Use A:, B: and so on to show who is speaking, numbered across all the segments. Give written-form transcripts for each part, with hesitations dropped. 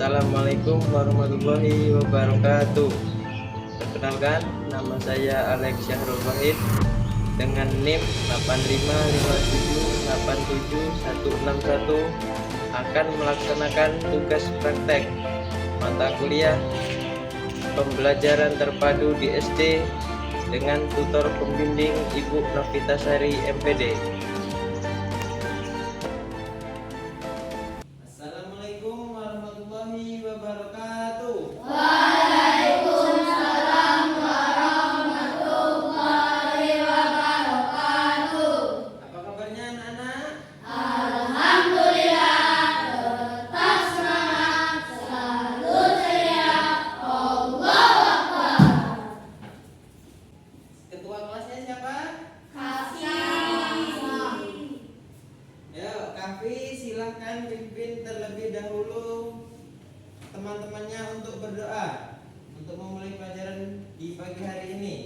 A: Assalamualaikum warahmatullahi wabarakatuh. Perkenalkan, nama saya Alex Syahrul Wahid dengan NIM 855787161 akan melaksanakan tugas praktek mata kuliah pembelajaran terpadu di SD dengan tutor pembimbing Ibu Novitasari MPD. Assalamualaikum warahmatullahi wabarakatuh.
B: Waalaikumsalam warahmatullahi wabarakatuh.
A: Apa kabarnya anak-anak?
B: Alhamdulillah, tetap semangat, selalu ceria. Allahu Akbar.
A: Ketua kelasnya siapa? Ya, Kafi silahkan pimpin terlebih dahulu teman-temannya untuk berdoa untuk memulai pelajaran di pagi hari ini.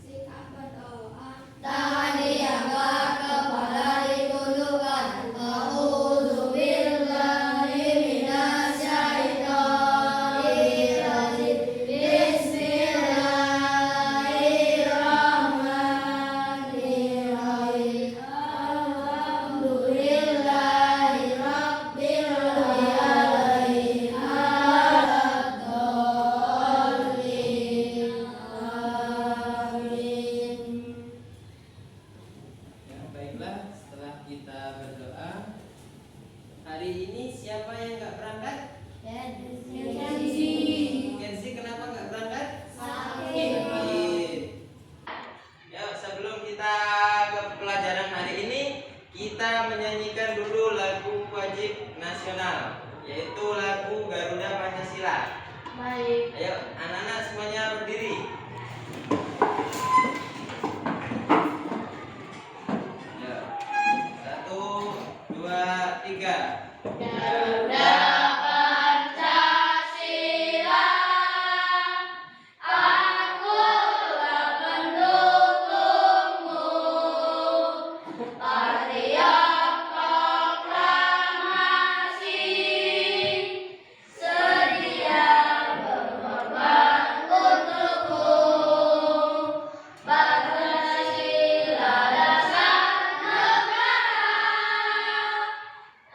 B: Sikap berdoa. Tangan diangkat, kepala ditundukkan. A'udzubillahi minasyaitonir rajim. Bismillahirrahmanirrahim. Alhamdulillahi rabbil alamin. Ad-dallin. Amin.
A: Ya, baiklah, setelah kita berdoa, hari ini siapa yang nggak berangkat? Kenzi, kenapa nggak berangkat? Sakit. Ya, sebelum kita ke pelajaran hari ini, kita menyanyikan dulu lagu wajib nasional, yaitu lagu Garuda Pancasila.
B: Baik.
A: Ayo, anak-anak semuanya berdiri. Ya. 1, 2, 3.
B: Garuda Pancasila, akulah pendukungmu. Patriot proklamasi, sedia berkorban untukmu. Pancasila dasar negara,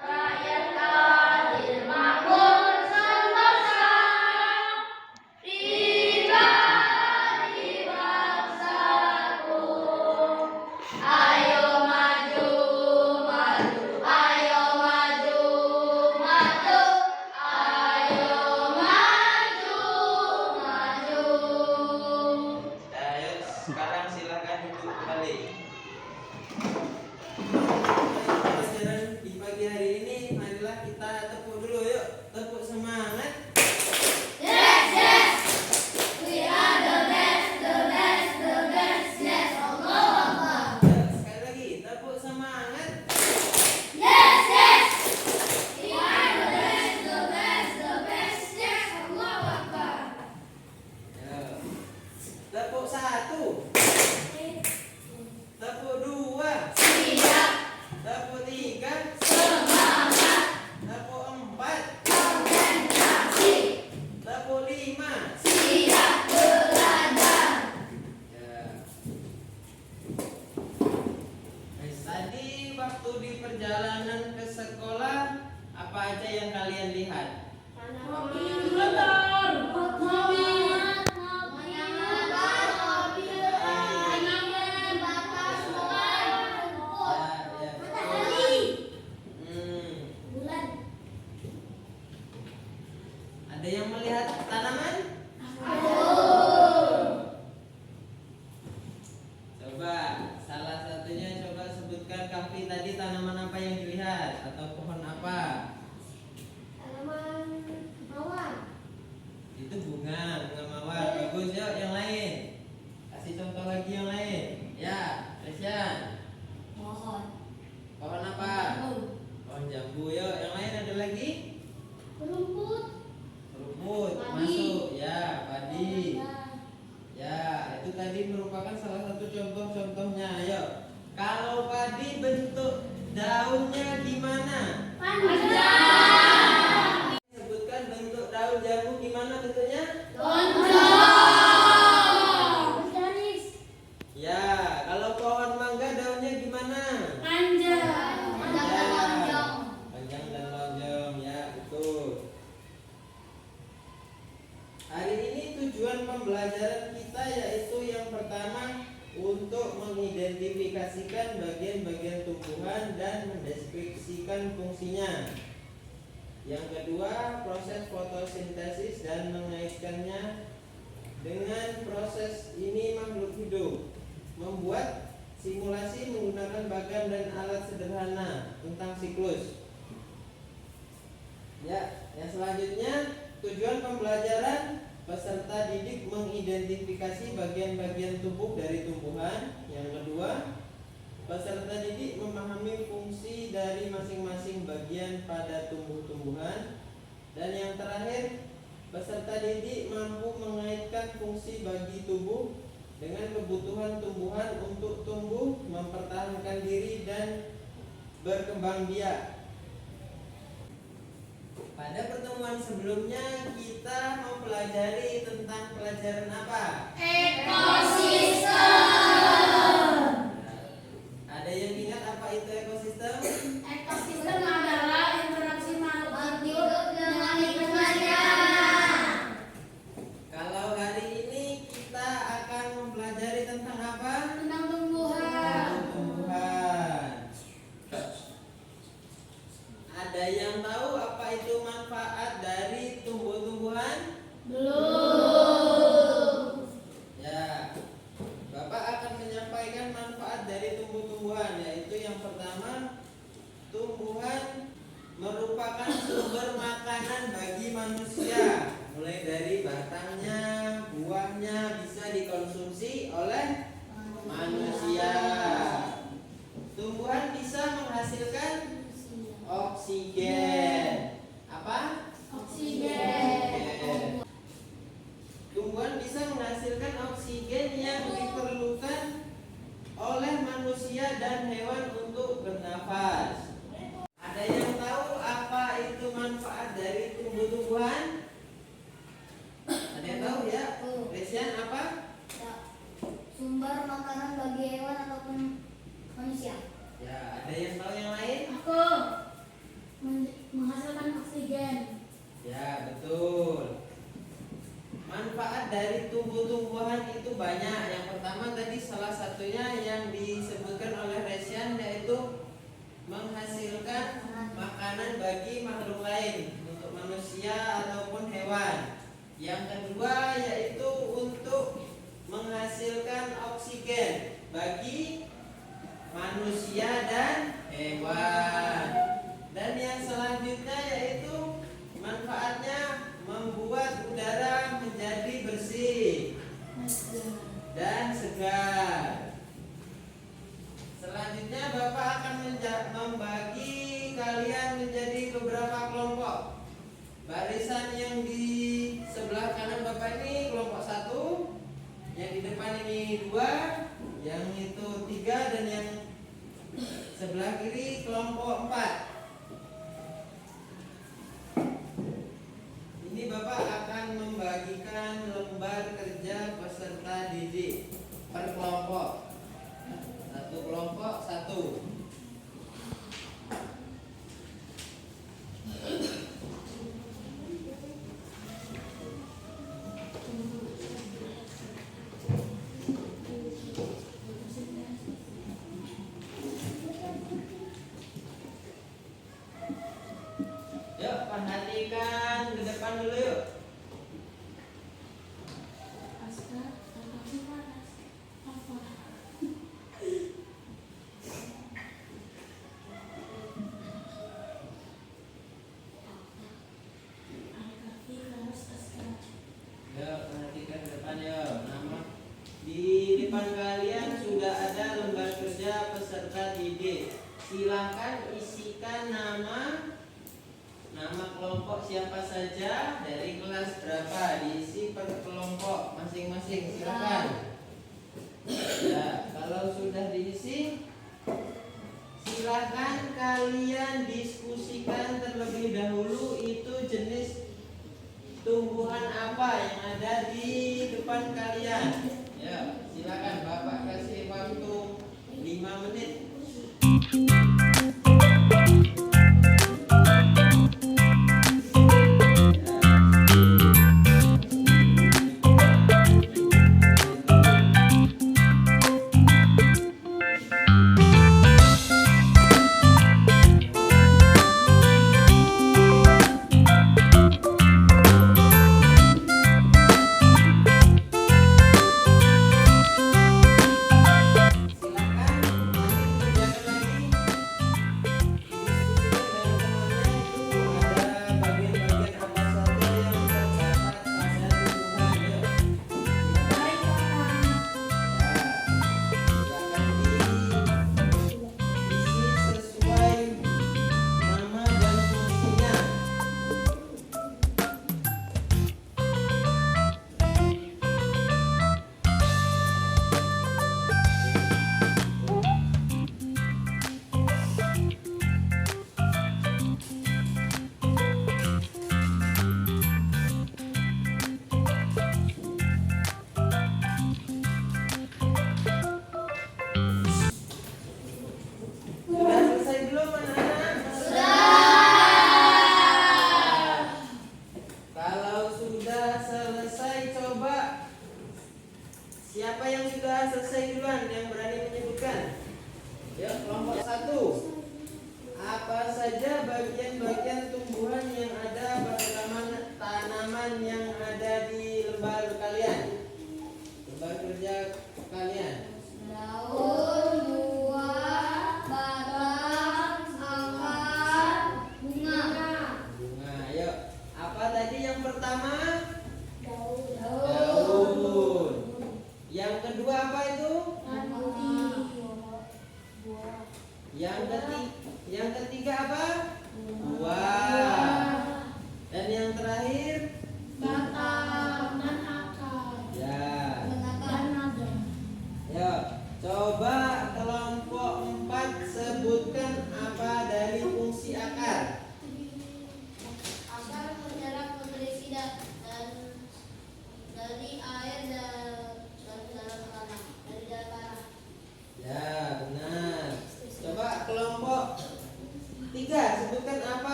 B: rakyat adil makmur sentosa, pribadi bangsaku. Ayo maju, maju, ayo maju, maju, ayo maju, maju.
A: Ayo, sekarang silakan duduk kembali. Pelajaran di pagi hari ini, marilah kita tepuk dulu, yuk. Tepuk semangat.
B: Yes, yes. We are the best, the best, the best. Yes, Allahu Akbar.
A: Ya, sekali lagi, tepuk semangat.
B: Yes, yes. We are the best, the best, the best. Yes, Allahu Akbar.
A: Ya. Tepuk 1, tepuk 2,
B: Siap,
A: tepuk 3,
B: semangat,
A: tepuk 4,
B: konsentrasi,
A: tepuk 5.
B: siap belajar.
A: Ya. Tadi waktu di perjalanan ke sekolah, apa aja yang kalian lihat? Ada yang melihat tanaman? Coba, salah satunya coba sebutkan Kafi tadi tanaman apa yang dilihat atau pohon apa? Itu bunga mawar. Bagus, yuk yang lain. Kasih contoh lagi yang lain. Ya, Resyan. Pohon apa? Pohon jambu. Yuk, yang lain ada lagi?
B: Rumput.
A: Rumput.
B: Padi.
A: Masuk. Ya, padi. Ya, itu tadi merupakan salah satu contoh-contohnya. Ayo, kalau padi bentuk daunnya gimana?
B: Panjang.
A: Sebut pembelajaran kita yaitu yang pertama untuk mengidentifikasikan bagian-bagian tumbuhan dan mendeskripsikan fungsinya. Yang kedua, proses fotosintesis dan mengaitkannya dengan proses ini makhluk hidup. Membuat simulasi menggunakan bagan dan alat sederhana tentang siklus. Ya, yang selanjutnya tujuan pembelajaran peserta didik mengidentifikasi bagian-bagian tubuh dari tumbuhan. Yang kedua, peserta didik memahami fungsi dari masing-masing bagian pada tumbuh-tumbuhan. Dan yang terakhir, peserta didik mampu mengaitkan fungsi bagi tubuh dengan kebutuhan tumbuhan untuk tumbuh, mempertahankan diri, dan berkembang biak. Pada pertemuan sebelumnya kita mempelajari tentang pelajaran apa?
B: Ekosistem.
A: Ada yang ingat apa itu ekosistem?
B: Ekosistem adalah interaksi makhluk hidup dengan lingkungannya.
A: Kalau hari ini kita akan mempelajari tentang apa?
B: Tentang tumbuhan.
A: Tumbuhan. Ada yang tahu apa itu manfaat dari tumbuh-tumbuhan?
B: Belum.
A: Ya, Bapak akan menyampaikan manfaat dari tumbuh-tumbuhan, yaitu yang pertama, tumbuhan merupakan sumber makanan bagi manusia. Mulai dari batangnya, buahnya bisa dikonsumsi oleh manusia. Tumbuhan bisa menghasilkan oksigen. Apa?
B: Oksigen.
A: Tumbuhan bisa menghasilkan oksigen yang diperlukan oleh manusia dan hewan untuk bernafas. Ada yang tahu apa itu manfaat dari tumbuh-tumbuhan? Ada yang tahu ya? Resian apa?
B: Sumber makanan bagi hewan ataupun manusia.
A: Ya, ada yang tahu yang lain?
B: Aku menghasilkan oksigen.
A: Ya, betul. Manfaat dari tumbuh-tumbuhan itu banyak. Yang pertama tadi salah satunya yang disebutkan oleh Resian yaitu menghasilkan makanan bagi makhluk lain untuk manusia ataupun hewan. Yang kedua yaitu untuk menghasilkan oksigen bagi manusia dan hewan. Dan yang selanjutnya yaitu manfaatnya membuat udara menjadi bersih dan segar. Selanjutnya Bapak akan membagi kalian menjadi beberapa kelompok. Barisan yang di sebelah kanan Bapak ini kelompok 1, yang di depan ini 2, yang itu 3, dan yang sebelah kiri kelompok 4. Ini Bapak akan membagikan lembar kerja peserta didik per kelompok. Satu kelompok 1. Yuk, perhatikan ke depan dulu yuk. Yuk, perhatikan ke depan yuk. Di depan kalian sudah ada lembar kerja peserta didik. Silakan isikan nama kelompok siapa saja, dari kelas berapa, diisi per kelompok masing-masing. Silakan. Ya, kalau sudah diisi, silakan kalian diskusikan terlebih dahulu itu jenis tumbuhan apa yang ada di depan kalian. Ya, silakan Bapak kasih waktu 5 menit.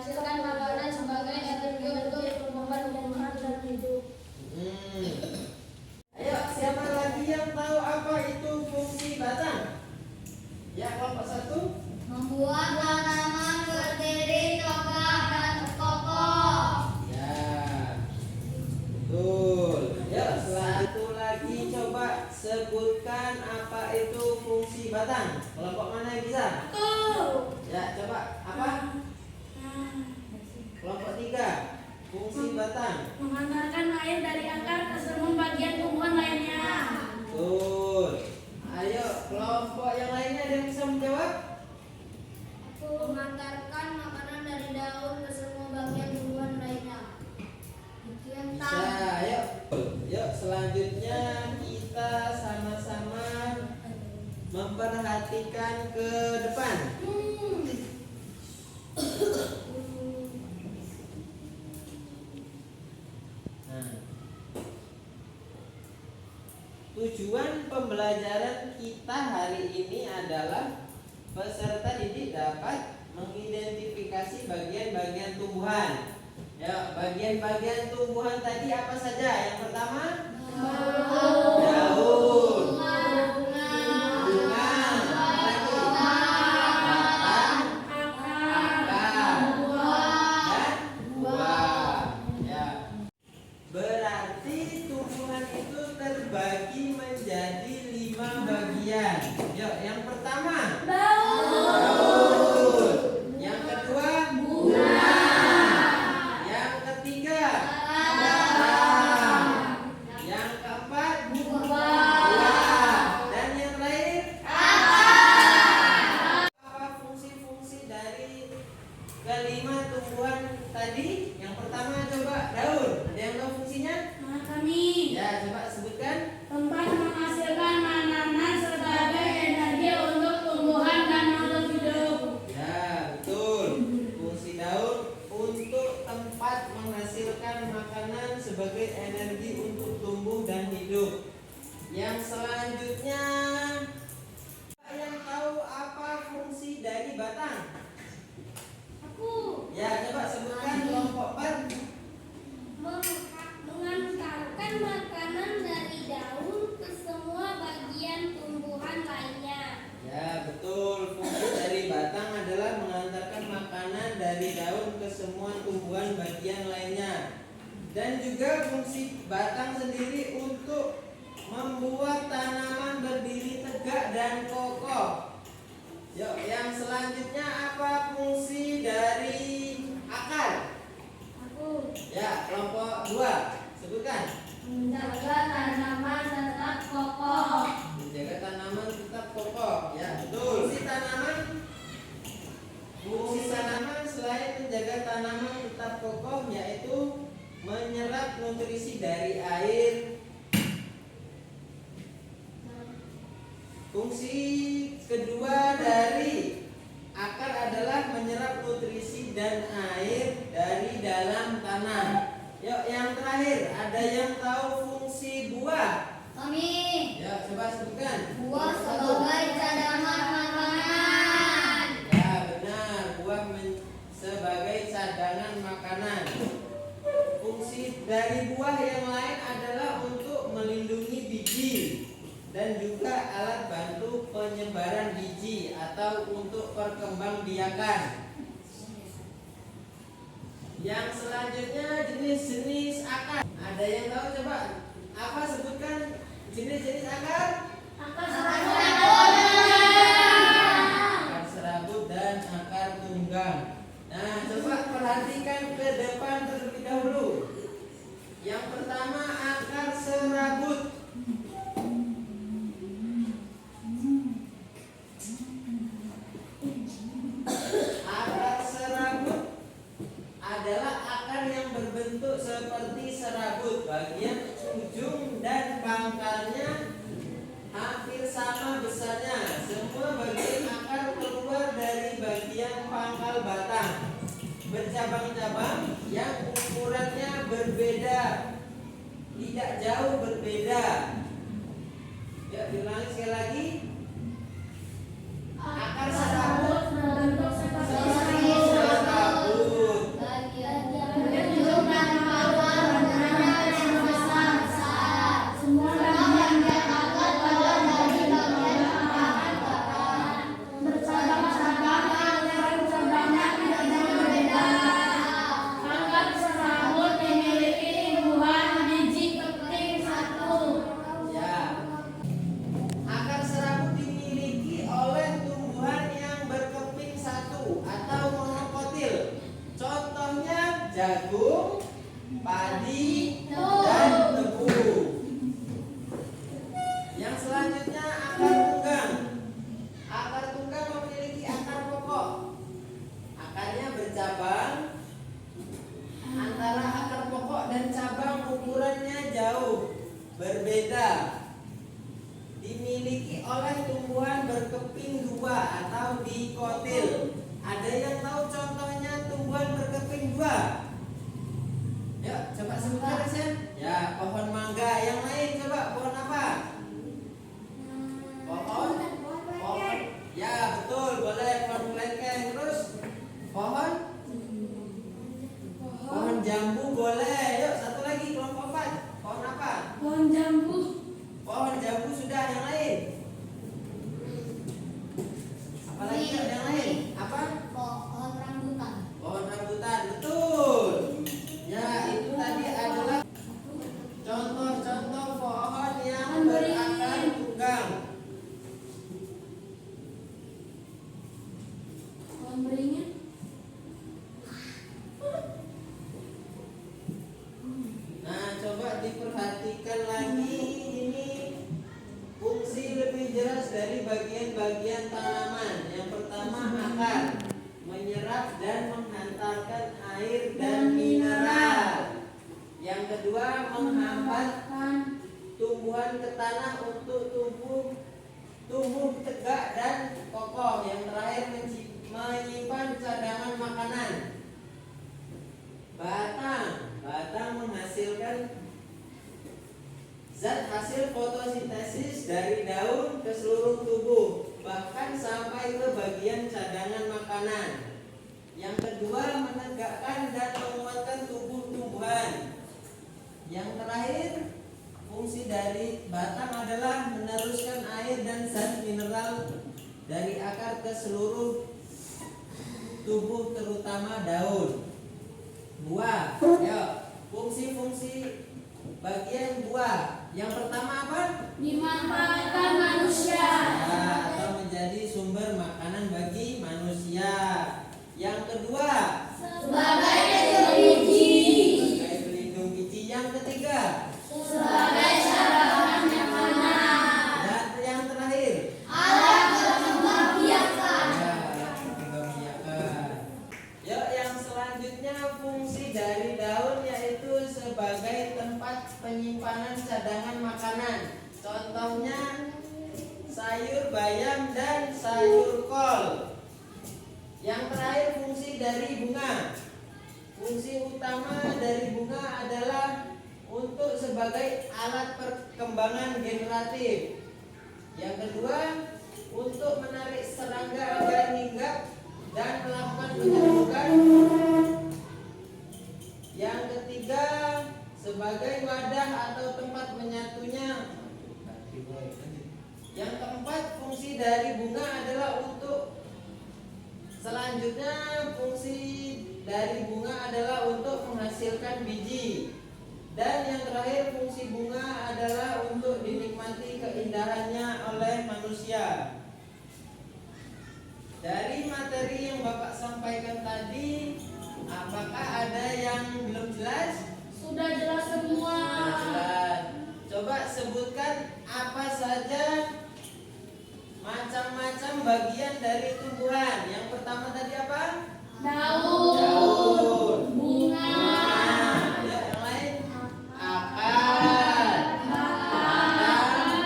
B: menghasilkan makanan sebagai energi untuk tumbuhan dan hidup.
A: Ayo, siapa lagi yang tahu apa itu fungsi batang? Ya, kelompok 1.
B: Membuat tanaman berdiri tegak dan kokoh.
A: Ya, betul. Ya, setelah itu lagi coba sebutkan apa itu fungsi batang. Kelompok mana yang bisa?
B: Aku.
A: Ya, coba apa? Kelompok 3. Fungsi batang.
B: Mengantarkan air dari akar ke semua bagian tumbuhan lainnya.
A: Betul. Ayo, kelompok yang lainnya ada yang bisa menjawab?
B: Aku mengantarkan makanan dari daun ke semua bagian tumbuhan lainnya. Itu yang
A: Bisa, ayo. Yuk, selanjutnya kita sama-sama memperhatikan ke depan. Nah, tujuan pembelajaran kita hari ini adalah peserta didik dapat mengidentifikasi bagian-bagian tumbuhan. Ya, bagian-bagian tumbuhan tadi apa saja? Yang pertama, daun, bunga, batang, akar, dan buah. Ya. Berarti tumbuhan itu terbagi menjadi 5 bagian. Yuk, yang pertama, daun. Yang kedua, bunga. Yang ketiga, batang. Yang keempat, buah. Dan yang terakhir, apa fungsi-fungsi dari kelima tumbuhan tadi? Yang pertama coba daun. Ada yang tahu fungsinya?
B: Kami
A: Ya, coba sebutkan.
B: tempat menghasilkan makanan sebagai energi untuk tumbuhan dan makhluk hidup.
A: Ya, betul. Fungsi daun untuk tempat menghasilkan makanan sebagai energi untuk tumbuh dan hidup. Yang selanjutnya, yang tahu apa fungsi dari batang?
B: Aku
A: Ya, coba sebutkan kelompok 4.
B: mengantarkan makanan dari daun ke semua bagian tumbuhan lainnya.
A: Ya, betul. Fungsi dari batang adalah mengantarkan makanan dari daun ke semua tumbuhan bagian lainnya. Dan juga fungsi batang sendiri untuk membuat tanaman berdiri tegak dan kokoh. Yuk, yang selanjutnya apa fungsi dari akar?
B: Aku
A: Ya, kelompok 2. Sebutkan.
B: menjaga tanaman tetap kokoh.
A: Menjaga tanaman tetap kokoh. Ya, betul. Fungsi tanaman selain menjaga tanaman tetap kokoh yaitu menyerap nutrisi dari air. Fungsi kedua dari akar adalah menyerap nutrisi dan air dari dalam tanah. Yuk, yang terakhir, ada yang tahu fungsi buah?
B: Kami
A: Ya, coba sebutkan.
B: buah sebagai cadangan makanan.
A: Ya, benar. Buah sebagai cadangan makanan. Fungsi dari buah yang lain adalah untuk melindungi biji dan juga alat bantu penyebaran biji atau untuk perkembangbiakan. Yang selanjutnya jenis-jenis akar. Ada yang tahu coba? Apa sebutkan jenis-jenis akar?
B: Akar
A: Serabut dan akar tunggang. Nah, coba perhatikan ke depan terlebih dahulu. Yang pertama akar serabut. Akar serabut adalah akar yang berbentuk seperti serabut. Bagian ujung dan pangkalnya hampir sama besarnya. Semua bagian akar keluar dari bagian pangkal batang. Bercabang-cabang yang ukurannya berbeda, tidak jauh berbeda. Ya, diulangi sekali lagi. Akar serabut
B: berbentuk seperti
A: seperti serabut. jagung, padi, dan tebu. Yang selanjutnya akar tunggang. Akar tunggang memiliki akar pokok. Akarnya bercabang. Antara akar pokok dan cabang ukurannya jauh berbeda. Dimiliki oleh tumbuhan berkeping dua atau dikotil. Ada yang tahu contohnya tumbuhan berkeping dua? Yuk, coba sebutkan Sen. Ya, pohon mangga. Yang lain coba pohon apa? Pohon. Ya, betul, boleh pohon kelengkeng. Terus pohon jambu boleh. Yuk, satu lagi kelompok 4. Pohon apa?
B: Pohon jambu.
A: Pohon jambu sudah. Yang lain? Apalagi yang lain? Apa?
B: Pohon rambutan.
A: Pohon rambutan, betul. Ya, itu tadi adalah contoh-contoh pohon yang berakar tunggang.
B: Pohon beringin.
A: Nah, coba diperhatikan lagi ini fungsi lebih jelas dari bagian-bagian tanaman. Yang pertama akar, menyerap dan menghantarkan air dan mineral. Yang kedua menghambat tumbuhan ke tanah untuk tumbuh tegak dan kokoh. Yang terakhir menyimpan cadangan makanan. Batang menghasilkan zat hasil fotosintesis dari daun ke seluruh tubuh, bahkan sampai ke bagian cadangan makanan. Yang kedua menegakkan dan menguatkan tubuh tumbuhan. Yang terakhir fungsi dari batang adalah meneruskan air dan zat mineral dari akar ke seluruh tubuh terutama daun. Buah, ya, fungsi-fungsi bagian buah. Yang pertama apa?
B: Dimanfaatkan manusia.
A: Ya, atau menjadi sumber makanan bagi manusia. Yang kedua,
B: Sebagai pelindung biji.
A: sebagai pelindung biji. Yang ketiga,
B: Sebagai cadangan makanan.
A: dan yang terakhir,
B: Alat berkembang biakan.
A: ya, alat pembiakan. Ya, yang selanjutnya fungsi dari daun yaitu sebagai tempat penyimpanan cadangan makanan. Contohnya sayur bayam dan sayur kol. Yang terakhir fungsi dari bunga. Fungsi utama dari bunga adalah untuk sebagai alat perkembangan generatif. Yang kedua untuk menarik serangga agar hinggap dan melakukan penyerbukan. Yang ketiga sebagai wadah atau tempat menyatunya. Yang keempat fungsi dari bunga adalah untuk selanjutnya fungsi dari bunga adalah untuk menghasilkan biji. Dan yang terakhir fungsi bunga adalah untuk dinikmati keindahannya oleh manusia. Dari materi yang Bapak sampaikan tadi, apakah ada yang belum jelas?
B: Sudah jelas semua.
A: Sudah jelas. Coba sebutkan apa saja macam-macam bagian dari tumbuhan. Yang pertama tadi apa?
B: Daun. Bunga.
A: Ya, yang lain? Akar.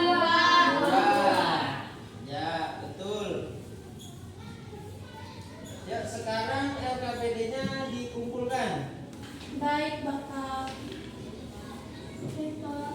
A: Buah. Ya, betul. Ya, sekarang LKPD-nya dikumpulkan.
B: Baik, Bapak. Oke, Pak.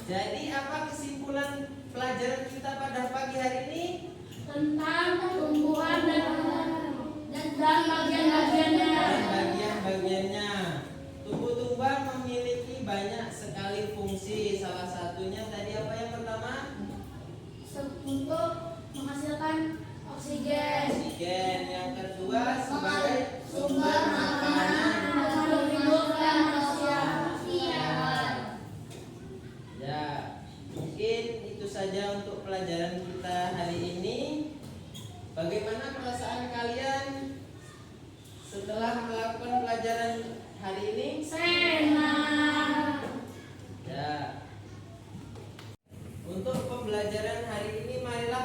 A: Jadi apa kesimpulan pelajaran kita pada pagi hari ini?
B: Tentang tumbuhan dan bagian-bagiannya.
A: Dan bagian-bagiannya. Tumbuh-tumbuhan memiliki banyak sekali kita hari ini. Bagaimana perasaan kalian setelah melakukan pelajaran hari ini?
B: Senang.
A: Ya. Untuk pembelajaran hari ini marilah